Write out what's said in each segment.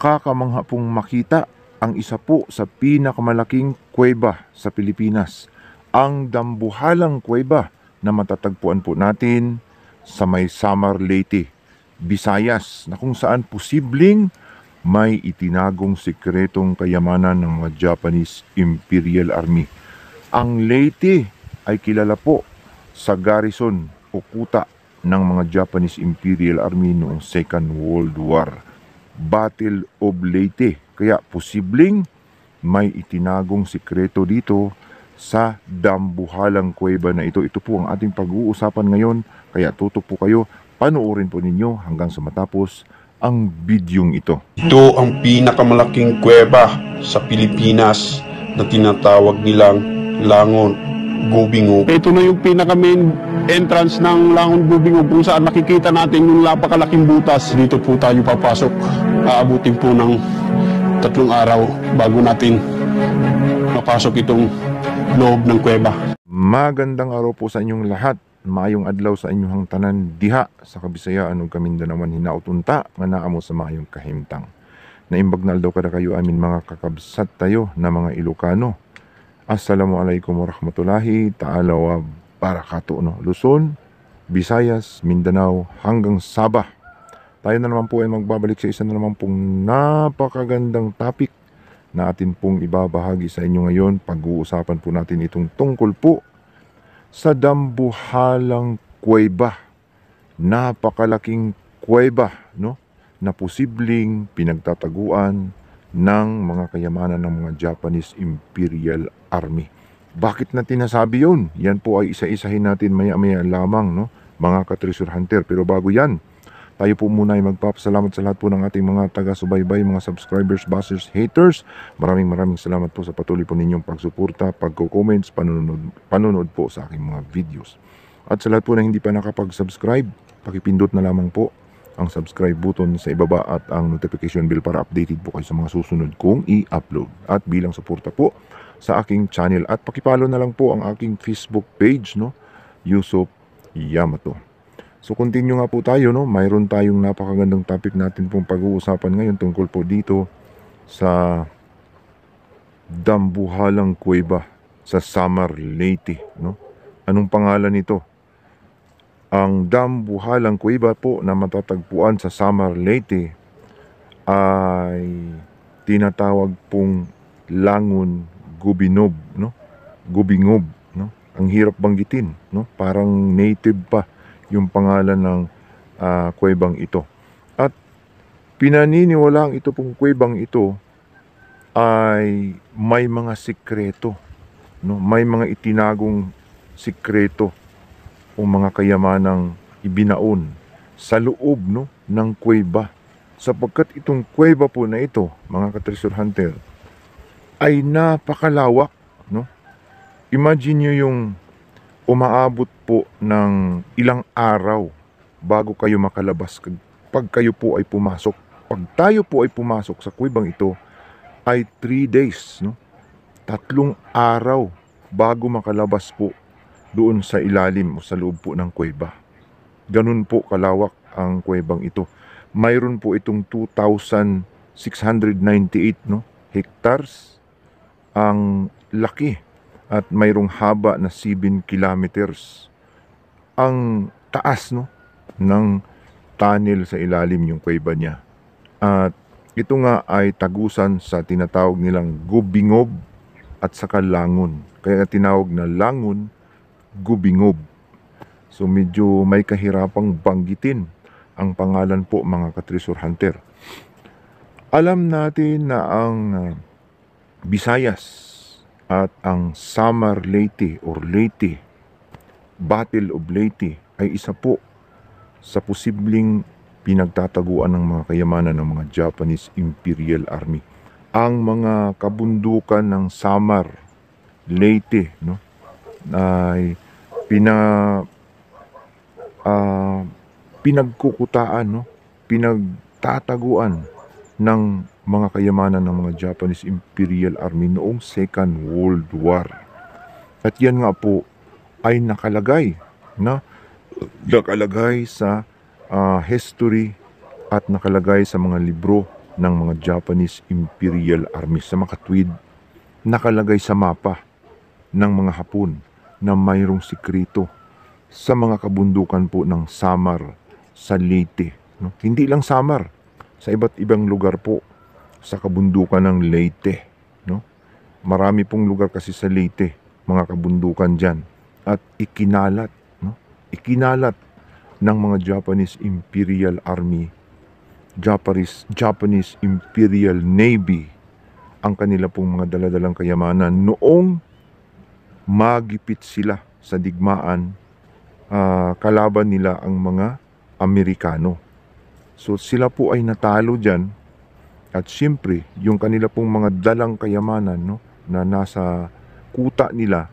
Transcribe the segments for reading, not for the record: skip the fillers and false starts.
Nakakamangha pong makita ang isa po sa pinakamalaking kuweba sa Pilipinas, ang Dambuhalang Kuweba na matatagpuan po natin sa may Samar Leyte, Visayas, na kung saan posibleng may itinagong sikretong kayamanan ng mga Japanese Imperial Army. Ang Leyte ay kilala po sa garrison o kuta ng mga Japanese Imperial Army noong Second World War, Battle of Leyte. Kaya posibleng may itinagong sikreto dito sa Dambuhalang Kuweba na ito. Ito po ang ating pag-uusapan ngayon, kaya tutok po kayo, panoorin po ninyo hanggang sa matapos ang bidyong ito. Ito ang pinakamalaking kuweba sa Pilipinas na tinatawag nilang Langon Gubingog. Ito na yung pinaka-main entrance ng Langon Gubingog kung saan nakikita natin yung napakalaking butas. Dito po tayo papasok. Aabutin po ng 3 araw bago natin mapasok itong loob ng kuweba. Magandang araw po sa inyong lahat. Maayong adlaw sa inyong tanan diha sa Kabisayaan ug Mindanao hinautunta nga naa mo sa maayong kahimtang. Naimbag na aldaw kada kayo amin mga kakabsat tayo na mga Ilocano. Assalamualaikum warahmatullahi ta'ala wa barakatuh. Luzon, Visayas, Mindanao hanggang Sabah. Tayo na naman po ay magbabalik sa isa na naman pong napakagandang topic na atin pong ibabahagi sa inyo ngayon. Pag-uusapan po natin itong tungkol po sa Dambuhalang Kuweba. Napakalaking kuweba, no? Na posibleng pinagtataguan ng mga kayamanan ng mga Japanese Imperial Army. Bakit natin nasabi yun? Yan po ay isa-isahin natin maya-maya lamang, no? Mga ka-treasure hunter. Pero bago yan, tayo po muna ay magpapasalamat sa lahat po ng ating mga taga-subaybay, mga subscribers, bashers, haters. Maraming salamat po sa patuloy po ninyong pagsuporta, pagko-comments, panonood po sa aking mga videos. At sa lahat po na hindi pa nakapag-subscribe, pakipindot na lamang po ang subscribe button sa ibaba at ang notification bell para updated po kayo sa mga susunod kong i-upload. At bilang suporta po sa aking channel at pakipalo na lang po ang aking Facebook page, no? Yusuf Yamato. So continue nga po tayo, no? Mayroon tayong napakagandang topic natin pong pag-uusapan ngayon tungkol po dito sa Dambuhalang Kuweba sa Samar Leyte, no? Anong pangalan nito? Ang Dambuhalang Kuweba po na matatagpuan sa Samar Leyte ay tinatawag pong Langon Gubinob, no? Gubingob, no? Ang hirap banggitin, no? Parang native pa yung pangalan ng kuwebang ito. At pinaniniwalaang ito pong kuwebang ito ay may mga sikreto, no? May mga itinagong sikreto o mga kayamanang ibinaon sa loob, no, ng kuweba. Sapagkat itong kuweba po na ito, mga ka-treasure hunter, ay napakalawak, no? Imagine nyo yung umaabot po ng ilang araw bago kayo makalabas pag kayo po ay pumasok. Pag tayo po ay pumasok sa kuwebang ito ay 3 days, no? 3 araw bago makalabas po doon sa ilalim o sa loob po ng kuweba. Ganun po kalawak ang kuwebang ito. Mayroon po itong 2,698, no, hectares ang laki. At mayroong haba na 7 kilometers. Ang taas, no, ng tunnel sa ilalim yung kuweba niya. At ito nga ay tagusan sa tinatawag nilang Gubingob at saka Langon. Kaya tinawag na Langon Gubingob. So medyo may kahirapang banggitin ang pangalan po, mga ka-treasure hunter. Alam natin na ang Visayas at ang Samar Leyte or Leyte, Battle of Leyte ay isa po sa posibleng pinagtataguan ng mga kayamanan ng mga Japanese Imperial Army. Ang mga kabundukan ng Samar Leyte, no, ay pinagkukutaan, no, pinagtataguan ng mga kayamanan ng mga Japanese Imperial Army noong Second World War. At yan nga po ay nakalagay sa history at nakalagay sa mga libro ng mga Japanese Imperial Army. Sa makatwid, nakalagay sa mapa ng mga Hapon na mayroong sikreto sa mga kabundukan po ng Samar sa Leyte. No? Hindi lang Samar, sa iba't ibang lugar po sa kabundukan ng Leyte. No? Marami pong lugar kasi sa Leyte, mga kabundukan dyan. At ikinalat ng mga Japanese Imperial Army, Japanese Imperial Navy, ang kanila pong mga daladalang kayamanan noong magipit sila sa digmaan, kalaban nila ang mga Amerikano. So sila po ay natalo dyan, at siyempre yung kanila pong mga dalang kayamanan, no, na nasa kuta nila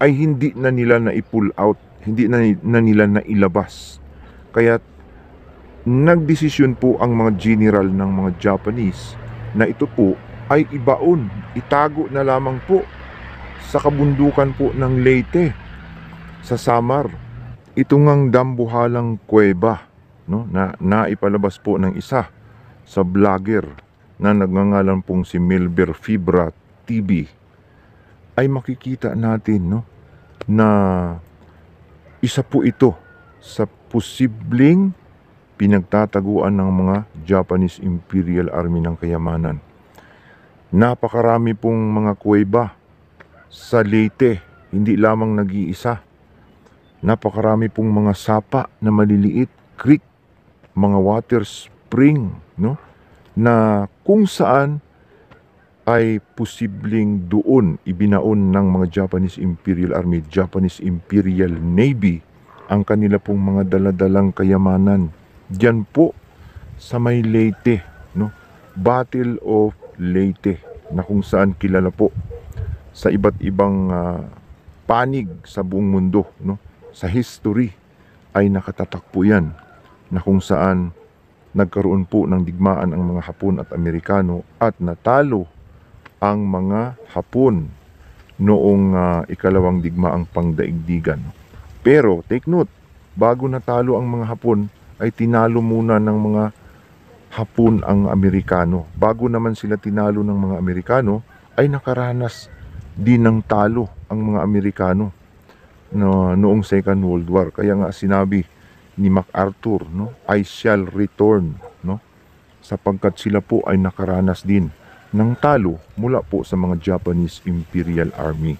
ay hindi na nila na-pull out, hindi na nila nailabas. Kaya nagdesisyon po ang mga general ng mga Japanese na ito po ay ibaon, itago na lamang po sa kabundukan po ng Leyte, sa Samar. Ito ngang dambuhalang kuweba, no, na naipalabas po ng isa sa vlogger na nagngangalan pong si Milber Fibra TV, ay makikita natin, no, na isa po ito sa posibleng pinagtataguan ng mga Japanese Imperial Army ng kayamanan. Napakarami pong mga kuweba sa Leyte, hindi lamang nag-iisa. Napakarami pong mga sapa na maliliit, creek, mga water spring, no, na kung saan ay posibleng doon ibinaon ng mga Japanese Imperial Army, Japanese Imperial Navy, ang kanila pong mga daladalang kayamanan. Diyan po sa may Leyte, no? Battle of Leyte, na kung saan kilala po sa iba't ibang panig sa buong mundo, no? Sa history ay nakatatak po yan, na kung saan nagkaroon po ng digmaan ang mga Hapon at Amerikano at natalo ang mga Hapon noong ikalawang digmaang pangdaigdigan. Pero take note, bago natalo ang mga Hapon ay tinalo muna ng mga Hapon ang Amerikano. Bago naman sila tinalo ng mga Amerikano ay nakaranas din ng talo ang mga Amerikano noong Second World War. Kaya nga sinabi ni MacArthur, no, I shall return, no, sapagkat sila po ay nakaranas din ng talo mula po sa mga Japanese Imperial Army.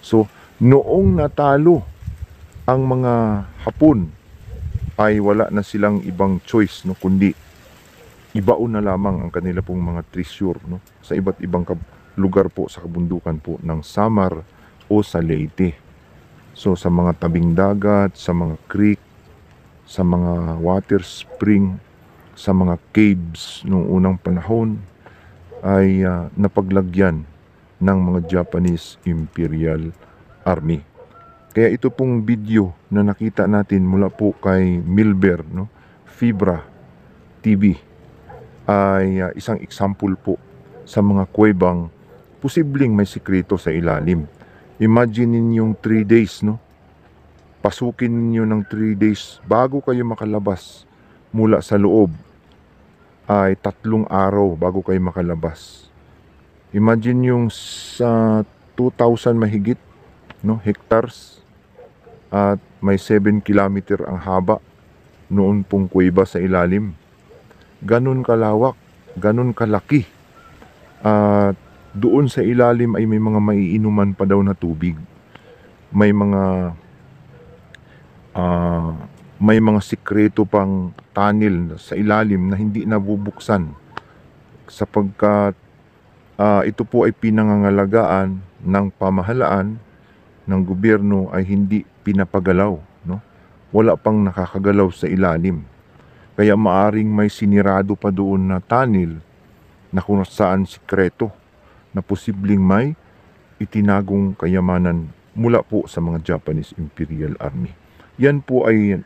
So noong natalo ang mga Hapon ay wala na silang ibang choice, no, kundi ibaon na lamang ang kanila pong mga treasure, no, sa iba't ibang lugar po sa kabundukan po ng Samar o sa Leyte. So sa mga tabing dagat, sa mga creek, sa mga water spring, sa mga caves noong unang panahon ay napaglagyan ng mga Japanese Imperial Army. Kaya ito pong video na nakita natin mula po kay Milber, no, Fibra TV, ay isang example po sa mga kuwebang posibleng may sikreto sa ilalim. Imagine ninyong 3 days, no? Pasukin ninyo ng 3 days bago kayo makalabas mula sa loob, ay 3 araw bago kayo makalabas. Imagine yung sa 2,000 mahigit, no, hectares, at may 7 kilometer ang haba noon pong kuweba sa ilalim. Ganun kalawak, ganun kalaki. At doon sa ilalim ay may mga maiinuman pa daw na tubig. May mga sikreto pang tunnel sa ilalim na hindi nabubuksan, sapagkat ito po ay pinangangalagaan ng pamahalaan ng gobyerno, ay hindi pinapagalaw, no? Wala pang nakakagalaw sa ilalim. Kaya maaring may sinirado pa doon na tunnel na kung saan sikreto na posibleng may itinagong kayamanan mula po sa mga Japanese Imperial Army. Yan po ay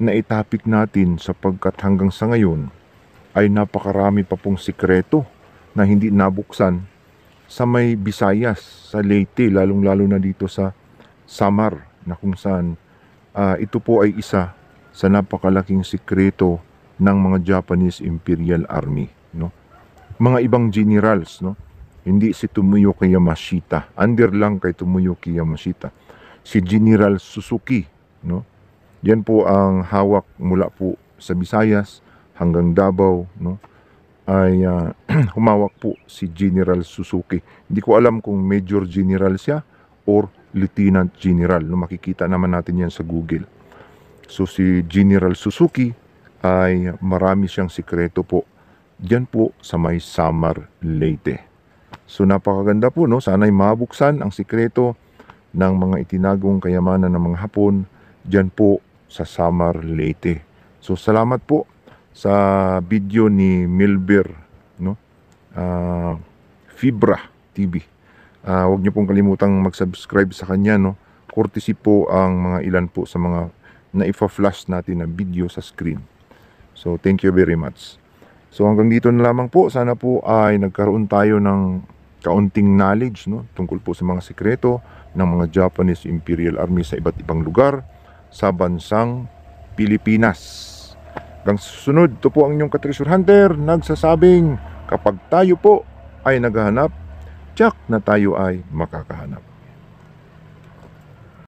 naitapik natin sapagkat hanggang sa ngayon ay napakarami pa pong sikreto na hindi nabuksan sa may Visayas, sa Leyte, lalong-lalo na dito sa Samar, na kung saan ito po ay isa sa napakalaking sikreto ng mga Japanese Imperial Army. no? Mga ibang generals, no? Hindi si Tomoyuki Yamashita. Under lang kay Tomoyuki Yamashita. Si General Suzuki, no? Yan po ang hawak mula po sa Visayas hanggang Davao, no? Ay humawak po si General Suzuki. Hindi ko alam kung Major General siya or Lieutenant General. No, makikita naman natin yan sa Google. So si General Suzuki ay marami siyang sikreto po. Diyan po sa may Samar, Leyte. So napakaganda po, no? Sana'y mabuksan ang sikreto ng mga itinagong kayamanan ng mga Hapon diyan po sa Samar, Leyte. So salamat po sa video ni Milber, no? Fibra TV. Huwag niyo pong kalimutang mag-subscribe sa kanya, no? Courtesy po ang mga ilan po sa mga na-ifa-flash natin na video sa screen. So thank you very much. So hanggang dito na lamang po. Sana po ay nagkaroon tayo ng kaunting knowledge, no? Tungkol po sa mga sikreto ng mga Japanese Imperial Army sa iba't ibang lugar sa bansang Pilipinas. Hanggang susunod, ito po ang inyong ka-treasure hunter nagsasabing kapag tayo po ay naghahanap, tiyak na tayo ay makakahanap.